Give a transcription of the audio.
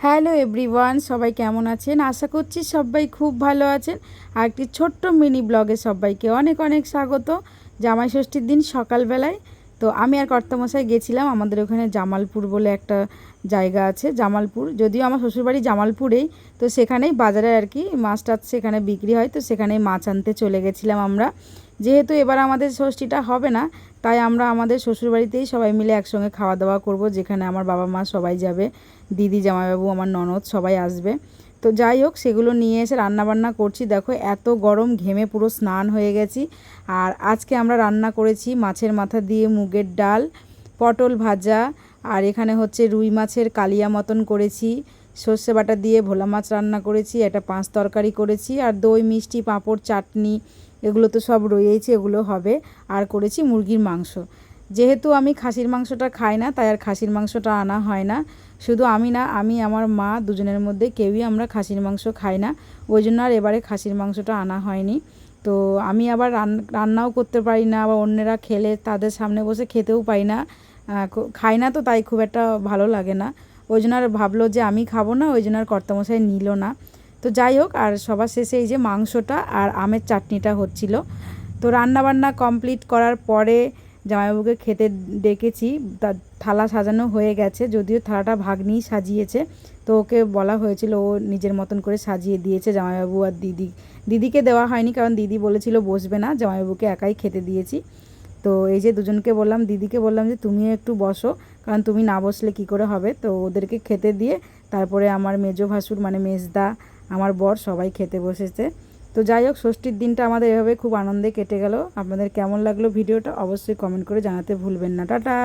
Hello everyone, সবাই কেমন আছেন? আশা করছি সবাই খুব ভালো আছেন। আর একটি ছোট্ট মিনি ব্লগে সবাইকে অনেক অনেক স্বাগত। জামাই ষষ্ঠীর দিন সকালবেলায় তো আমি আর কর্তামশাই গেছিলাম আমাদের ওখানে জামালপুর বলে একটা জায়গা আছে। জামালপুর, যদিও আমার শ্বশুরবাড়ি জামালপুরেই, তো সেখানেই বাজারে আর কি মাছ টাছ সেখানে বিক্রি হয়, তো সেখানেই মাছ আনতে চলে গেছিলাম আমরা। যেহেতু এবার আমাদের ষষ্ঠীটা হবে না, তাই আমরা আমাদের শ্বশুরবাড়িতেই সবাই মিলে একসঙ্গে খাওয়া দাওয়া করব, যেখানে আমার বাবা মা সবাই যাবে, দিদি, জামাইবাবু, আমার ননদ সবাই আসবে। তো যাই হোক, সেগুলো নিয়ে এসে রান্নাবান্না করছি। দেখো এত গরম, ঘেমে পুরো স্নান হয়ে গেছি। আর আজকে আমরা রান্না করেছি মাছের মাথা দিয়ে মুগের ডাল, পটল ভাজা, আর এখানে হচ্ছে রুই মাছের কালিয়া মতন করেছি, সর্ষে বাটা দিয়ে ভোলা মাছ রান্না করেছি, একটা পাঁচ তরকারি করেছি, আর দই, মিষ্টি, পাঁপড়, চাটনি, এগুলো তো সব রয়েছে, এগুলো হবে। আর করেছি মুরগির মাংস। যেহেতু আমি খাসির মাংসটা খাই না, তাই আর খাসির মাংসটা আনা হয় না। শুধু আমি না, আমি আমার মা দুজনের মধ্যে কেউই আমরা খাসির মাংস খাই না, ওই জন্য আর এবারে খাসির মাংসটা আনা হয়নি। তো আমি আবার রান্নাও করতে পারি না, আবার অন্যেরা খেলে তাদের সামনে বসে খেতেও পাই না, খাই না, তো তাই খুব একটা ভালো লাগে না। ওই জন্য আর ভাবলো যে আমি খাবো না, ওই জন্য আর কর্তামশাই নিল না। তো যাই হোক, আর সবার শেষে এই যে মাংসটা আর আমের চাটনিটা হচ্ছিল। তো রান্নাবান্না কমপ্লিট করার পরে জামাইবাবুকে খেতে ডেকেছি। তার থালা সাজানো হয়ে গেছে, যদিও থালাটা ভাগ্নিই সাজিয়েছে, তো ওকে বলা হয়েছিল, ও নিজের মতন করে সাজিয়ে দিয়েছে। জামাইবাবু আর দিদিকে দেওয়া হয়নি, কারণ দিদি বলেছিল বসবে না, জামাইবাবুকে একাই খেতে দিয়েছি। তো এই যে দুজনকে বললাম, দিদিকে বললাম যে তুমিও একটু বসো, কারণ তুমি না বসলে কি করে হবে। তো ওদেরকে খেতে দিয়ে তারপরে আমার মেজো ভাসুর মানে মেজদা, আমার বর সবাই খেতে বসেছে। তো যাই হোক, ষষ্ঠীর দিনটা আমাদের এভাবে খুব আনন্দে কেটে গেল। আপনাদের কেমন লাগলো ভিডিওটা অবশ্যই কমেন্ট করে জানাতে ভুলবেন না। টাটা।